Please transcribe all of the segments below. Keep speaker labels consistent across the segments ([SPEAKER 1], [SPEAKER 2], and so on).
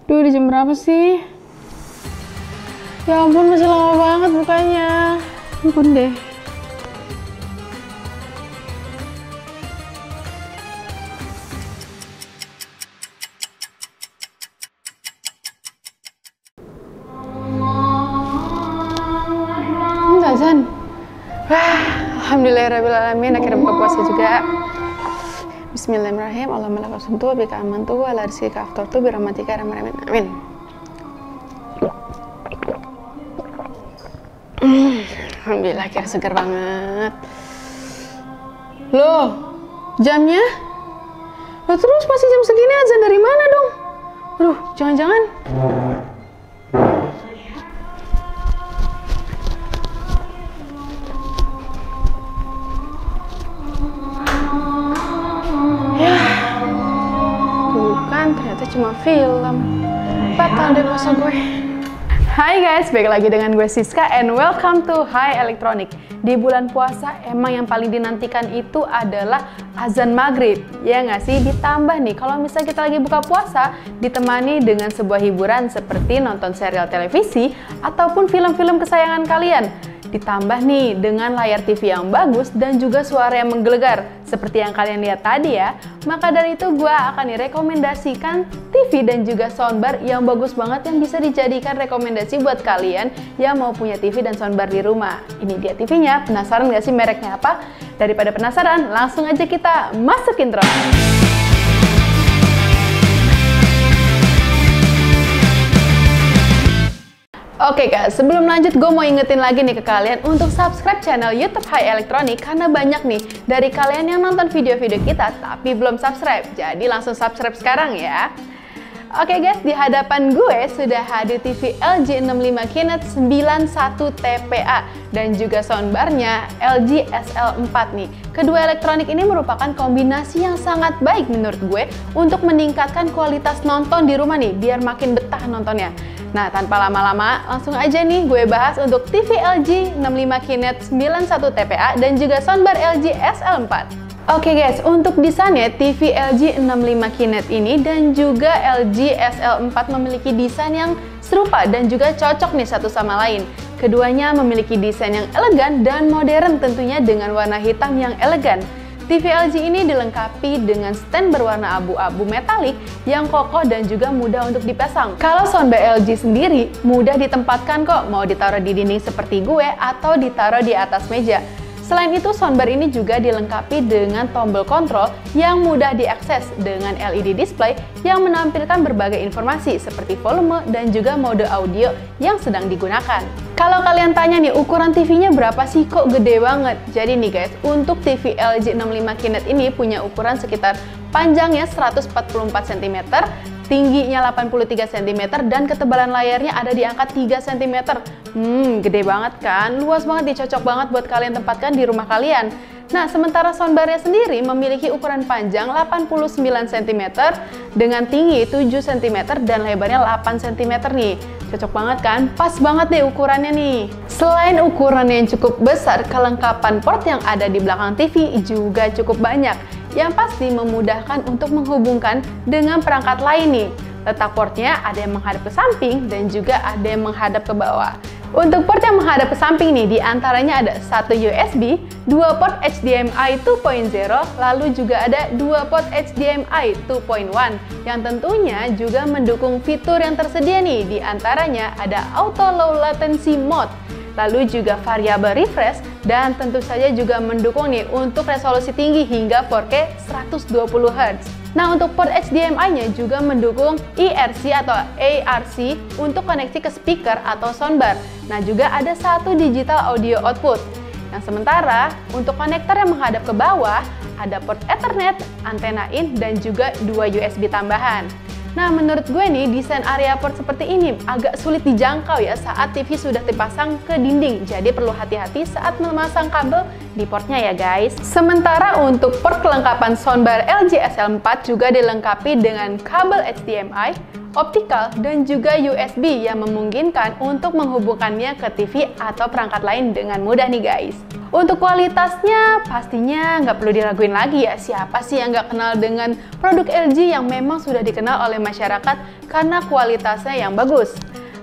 [SPEAKER 1] Duh, di jam berapa sih? Ya ampun, masih lama banget bukanya. Ampun deh. Azan. Alhamdulillahirrahmanirrahim, akhirnya buka puasa juga. Bismillahirrahmanirrahim. Allahumma lakal sumtu wa bika amantu wa ala rizqika aftartu bi rahmatika ya arhamar rahimin. Amin. Alhamdulillah, akhirnya segar banget. Loh, jamnya? Loh, terus pasti jam segini azan dari mana dong? Aduh, jangan-jangan. Ternyata cuma film. Batal deh puasa gue. Hai guys, balik lagi dengan gue Siska and welcome to Hai Elektronik. Di bulan puasa emang yang paling dinantikan itu adalah azan maghrib. Ya nggak sih? Ditambah nih kalau misalnya kita lagi buka puasa ditemani dengan sebuah hiburan seperti nonton serial televisi ataupun film-film kesayangan kalian. Ditambah nih dengan layar TV yang bagus dan juga suara yang menggelegar seperti yang kalian lihat tadi ya. Maka dari itu gue akan direkomendasikan TV dan juga soundbar yang bagus banget yang bisa dijadikan rekomendasi buat kalian yang mau punya TV dan soundbar di rumah. Ini dia TV-nya, penasaran gak sih mereknya apa? Daripada penasaran, langsung aja kita masuk intro. Oke guys, sebelum lanjut gue mau ingetin lagi nih ke kalian untuk subscribe channel YouTube Hai Elektronik karena banyak nih dari kalian yang nonton video-video kita tapi belum subscribe. Jadi langsung subscribe sekarang ya. Oke guys, di hadapan gue sudah hadir TV LG 65 Kinet 91 TPA dan juga soundbarnya LG SL4 nih. Kedua elektronik ini merupakan kombinasi yang sangat baik menurut gue untuk meningkatkan kualitas nonton di rumah nih biar makin betah nontonnya. Nah, tanpa lama-lama, langsung aja nih gue bahas untuk TV LG 65 Kinet 91 TPA dan juga soundbar LG SL4. Oke guys, untuk desainnya TV LG 65 Kinet ini dan juga LG SL4 memiliki desain yang serupa dan juga cocok nih satu sama lain. Keduanya memiliki desain yang elegan dan modern tentunya dengan warna hitam yang elegan. TV LG ini dilengkapi dengan stand berwarna abu-abu metalik yang kokoh dan juga mudah untuk dipasang. Kalau soundbar LG sendiri mudah ditempatkan kok, mau ditaruh di dinding seperti gue atau ditaruh di atas meja. Selain itu, soundbar ini juga dilengkapi dengan tombol kontrol yang mudah diakses dengan LED display yang menampilkan berbagai informasi seperti volume dan juga mode audio yang sedang digunakan. Kalau kalian tanya nih, ukuran TV-nya berapa sih? Kok gede banget? Jadi nih guys, untuk TV LG 65 Kinet ini punya ukuran sekitar panjangnya 144 cm, tingginya 83 cm, dan ketebalan layarnya ada di angka 3 cm. Gede banget kan? Luas banget, cocok banget buat kalian tempatkan di rumah kalian. Nah, sementara soundbarnya sendiri memiliki ukuran panjang 89 cm dengan tinggi 7 cm dan lebarnya 8 cm nih. Cocok banget kan? Pas banget deh ukurannya nih. Selain ukurannya yang cukup besar, kelengkapan port yang ada di belakang TV juga cukup banyak, yang pasti memudahkan untuk menghubungkan dengan perangkat lain nih. Letak portnya ada yang menghadap ke samping dan juga ada yang menghadap ke bawah. Untuk port yang menghadap ke samping nih, diantaranya ada satu USB, 2 port HDMI 2.0, lalu juga ada 2 port HDMI 2.1 yang tentunya juga mendukung fitur yang tersedia nih, diantaranya ada Auto Low Latency Mode, lalu juga variabel refresh, dan tentu saja juga mendukung nih untuk resolusi tinggi hingga 4K 120 Hz. Nah, untuk port HDMI-nya juga mendukung IRC atau ARC untuk koneksi ke speaker atau soundbar. Nah, juga ada satu digital audio output. Yang sementara, untuk konektor yang menghadap ke bawah, ada port Ethernet, antena in, dan juga 2 USB tambahan. Nah, menurut gue nih, desain area port seperti ini agak sulit dijangkau ya saat TV sudah dipasang ke dinding. Jadi perlu hati-hati saat memasang kabel di portnya ya guys. Sementara untuk port kelengkapan soundbar LG SL4 juga dilengkapi dengan kabel HDMI, optikal, dan juga USB yang memungkinkan untuk menghubungkannya ke TV atau perangkat lain dengan mudah nih guys. Untuk kualitasnya pastinya nggak perlu diraguin lagi ya, siapa sih yang nggak kenal dengan produk LG yang memang sudah dikenal oleh masyarakat karena kualitasnya yang bagus.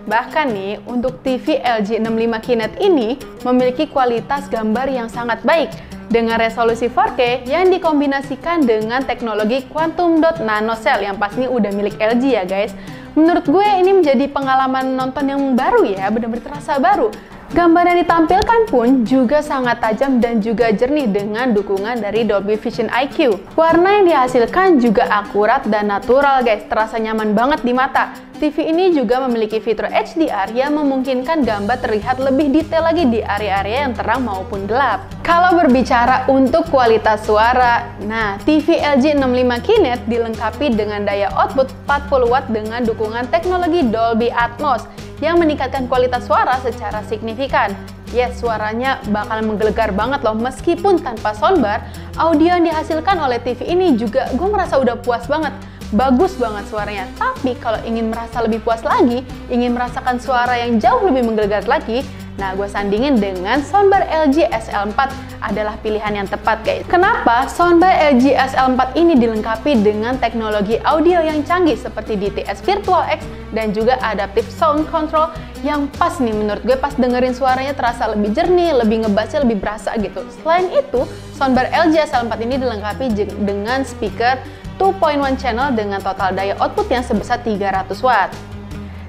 [SPEAKER 1] Bahkan nih, untuk TV LG 65 QNED ini memiliki kualitas gambar yang sangat baik dengan resolusi 4K yang dikombinasikan dengan teknologi quantum dot nanocell yang pasti udah milik LG ya guys. Menurut gue ini menjadi pengalaman nonton yang baru ya, benar-benar terasa baru. Gambar yang ditampilkan pun juga sangat tajam dan juga jernih dengan dukungan dari Dolby Vision IQ. Warna yang dihasilkan juga akurat dan natural guys, terasa nyaman banget di mata. TV ini juga memiliki fitur HDR yang memungkinkan gambar terlihat lebih detail lagi di area-area yang terang maupun gelap. Kalau berbicara untuk kualitas suara, nah TV LG 65 QNED dilengkapi dengan daya output 40 watt dengan dukungan teknologi Dolby Atmos yang meningkatkan kualitas suara secara signifikan. Yes, suaranya bakalan menggelegar banget loh, meskipun tanpa soundbar, audio yang dihasilkan oleh TV ini juga gue merasa udah puas banget. Bagus banget suaranya, tapi kalau ingin merasa lebih puas lagi, ingin merasakan suara yang jauh lebih menggelegar lagi, nah gue sandingin dengan soundbar LG SL4 adalah pilihan yang tepat guys. Kenapa? Soundbar LG SL4 ini dilengkapi dengan teknologi audio yang canggih seperti DTS Virtual X dan juga Adaptive Sound Control yang pas nih menurut gue, pas dengerin suaranya terasa lebih jernih, lebih ngebassnya lebih berasa gitu. Selain itu, soundbar LG SL4 ini dilengkapi dengan speaker 2.1 channel dengan total daya output yang sebesar 300 watt.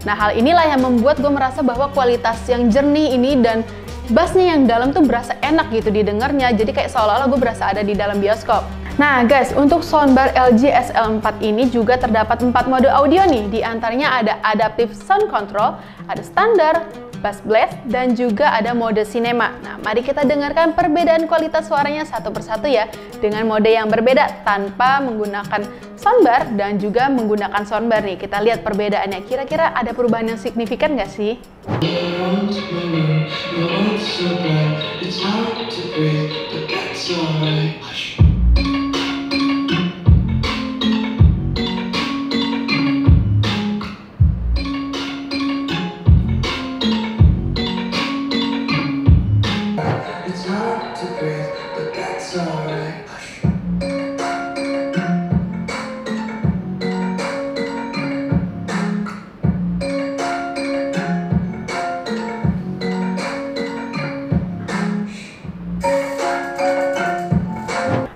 [SPEAKER 1] Nah, hal inilah yang membuat gue merasa bahwa kualitas yang jernih ini dan bassnya yang dalam tuh berasa enak gitu didengarnya, jadi kayak seolah-olah gue berasa ada di dalam bioskop. Nah guys, untuk soundbar LG SL4 ini juga terdapat 4 mode audio nih, diantaranya ada Adaptive Sound Control, ada Standar, Bass Blast, dan juga ada mode Cinema. Nah, mari kita dengarkan perbedaan kualitas suaranya satu persatu ya, dengan mode yang berbeda tanpa menggunakan soundbar dan juga menggunakan soundbar nih. Kita lihat perbedaannya, kira-kira ada perubahan yang signifikan nggak sih?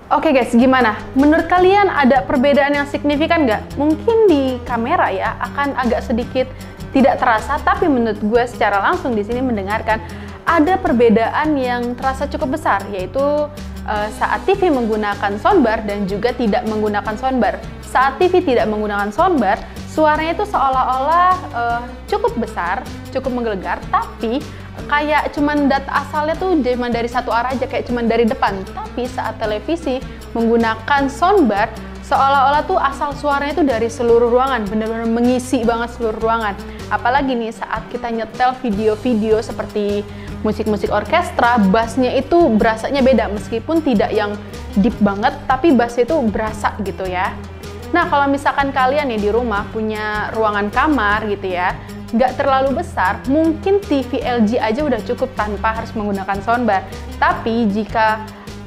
[SPEAKER 1] Oke guys, gimana? Menurut kalian ada perbedaan yang signifikan nggak? Mungkin di kamera ya akan agak sedikit tidak terasa, tapi menurut gue secara langsung di sini mendengarkan ada perbedaan yang terasa cukup besar, yaitu saat TV menggunakan soundbar dan juga tidak menggunakan soundbar. Saat TV tidak menggunakan soundbar, suaranya itu seolah-olah cukup besar, cukup menggelegar, tapi kayak cuman data asalnya tuh cuma dari satu arah aja, kayak cuman dari depan. Tapi saat televisi menggunakan soundbar, seolah-olah tuh asal suaranya tuh dari seluruh ruangan, benar-benar mengisi banget seluruh ruangan. Apalagi nih saat kita nyetel video-video seperti musik-musik orkestra, bassnya itu berasanya beda, meskipun tidak yang deep banget, tapi bassnya itu berasa gitu ya. Nah, kalau misalkan kalian nih di rumah punya ruangan kamar gitu ya, nggak terlalu besar, mungkin TV LG aja udah cukup tanpa harus menggunakan soundbar. Tapi jika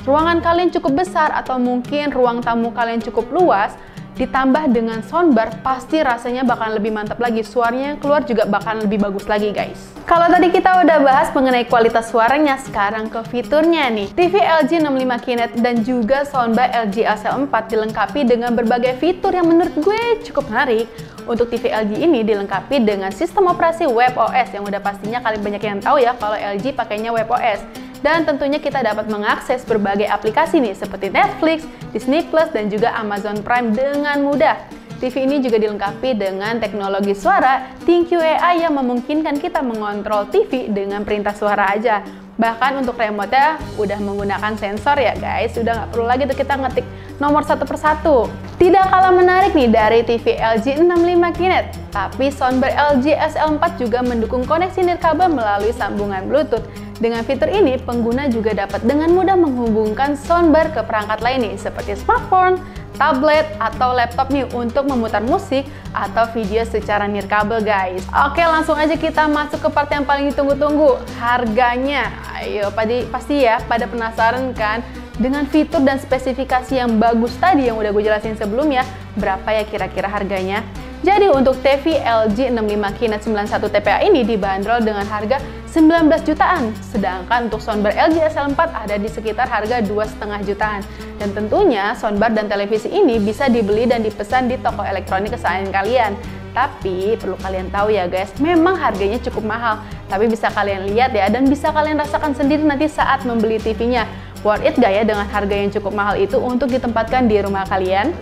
[SPEAKER 1] ruangan kalian cukup besar atau mungkin ruang tamu kalian cukup luas, ditambah dengan soundbar, pasti rasanya bakalan lebih mantap lagi. Suaranya keluar juga bakalan lebih bagus lagi guys. Kalau tadi kita udah bahas mengenai kualitas suaranya, sekarang ke fiturnya nih. TV LG 65 QNED dan juga soundbar LG SL4 dilengkapi dengan berbagai fitur yang menurut gue cukup menarik. Untuk TV LG ini dilengkapi dengan sistem operasi WebOS yang udah pastinya kalian banyak yang tahu ya kalau LG pakainya WebOS. Dan tentunya kita dapat mengakses berbagai aplikasi nih seperti Netflix, Disney Plus, dan juga Amazon Prime dengan mudah. TV ini juga dilengkapi dengan teknologi suara ThinQ AI yang memungkinkan kita mengontrol TV dengan perintah suara aja. Bahkan untuk remote-nya udah menggunakan sensor ya guys, udah nggak perlu lagi tuh kita ngetik nomor satu persatu. Tidak kalah menarik nih dari TV LG 65 QNED, tapi soundbar LG SL4 juga mendukung koneksi nirkabel melalui sambungan Bluetooth. Dengan fitur ini, pengguna juga dapat dengan mudah menghubungkan soundbar ke perangkat lain nih, seperti smartphone, tablet atau laptop nih untuk memutar musik atau video secara nirkabel guys. Oke, langsung aja kita masuk ke part yang paling ditunggu-tunggu, harganya. Ayo, pasti ya pada penasaran kan dengan fitur dan spesifikasi yang bagus tadi yang udah gue jelasin sebelumnya, berapa ya kira-kira harganya? Jadi untuk TV LG 65 QNET 91 TPA ini dibanderol dengan harga 19 jutaan, sedangkan untuk soundbar LG SL4 ada di sekitar harga 2,5 jutaan. Dan tentunya soundbar dan televisi ini bisa dibeli dan dipesan di toko elektronik kesayangan kalian. Tapi perlu kalian tahu ya guys, memang harganya cukup mahal. Tapi bisa kalian lihat ya dan bisa kalian rasakan sendiri nanti saat membeli TV-nya. Worth it gak ya dengan harga yang cukup mahal itu untuk ditempatkan di rumah kalian?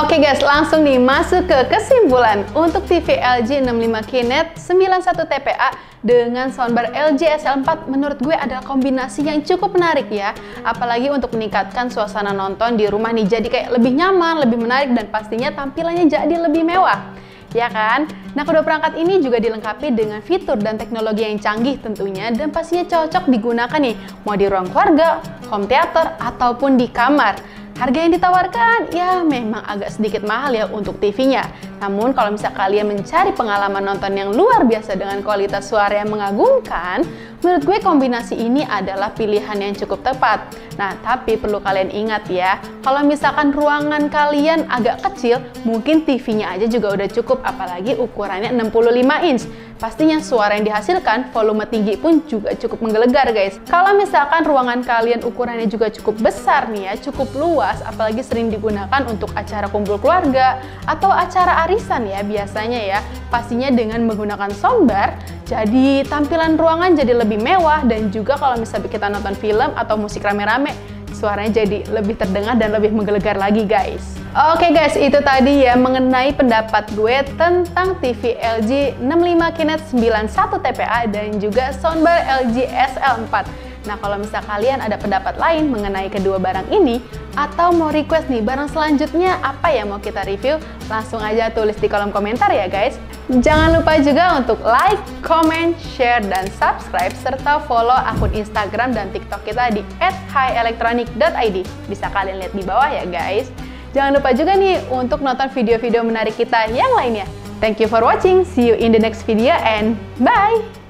[SPEAKER 1] Oke guys, langsung nih masuk ke kesimpulan. Untuk TV LG 65 QNET 91 TPA dengan soundbar LG SL4 menurut gue adalah kombinasi yang cukup menarik ya. Apalagi untuk meningkatkan suasana nonton di rumah nih, jadi kayak lebih nyaman, lebih menarik, dan pastinya tampilannya jadi lebih mewah. Ya kan? Nah, kedua perangkat ini juga dilengkapi dengan fitur dan teknologi yang canggih tentunya dan pastinya cocok digunakan nih mau di ruang keluarga, home theater, ataupun di kamar. Harga yang ditawarkan ya memang agak sedikit mahal ya untuk TV-nya. Namun kalau misal kalian mencari pengalaman nonton yang luar biasa dengan kualitas suara yang mengagumkan, menurut gue kombinasi ini adalah pilihan yang cukup tepat. Nah, tapi perlu kalian ingat ya, kalau misalkan ruangan kalian agak kecil, mungkin TV-nya aja juga udah cukup, apalagi ukurannya 65 inch. Pastinya suara yang dihasilkan, volume tinggi pun juga cukup menggelegar guys. Kalau misalkan ruangan kalian ukurannya juga cukup besar nih ya, cukup luas, apalagi sering digunakan untuk acara kumpul keluarga atau acara arisan ya biasanya ya, pastinya dengan menggunakan soundbar, jadi tampilan ruangan jadi lebih mewah, dan juga kalau misalnya kita nonton film atau musik rame-rame, suaranya jadi lebih terdengar dan lebih menggelegar lagi guys. Oke guys, itu tadi ya mengenai pendapat gue tentang TV LG 65 QNET 91 TPA dan juga soundbar LG SL4. Nah, kalau misal kalian ada pendapat lain mengenai kedua barang ini, atau mau request nih barang selanjutnya apa yang mau kita review, langsung aja tulis di kolom komentar ya guys. Jangan lupa juga untuk like, comment, share, dan subscribe, serta follow akun Instagram dan TikTok kita di @hielectronic.id. Bisa kalian lihat di bawah ya guys. Jangan lupa juga nih untuk nonton video-video menarik kita yang lainnya. Thank you for watching, see you in the next video and bye!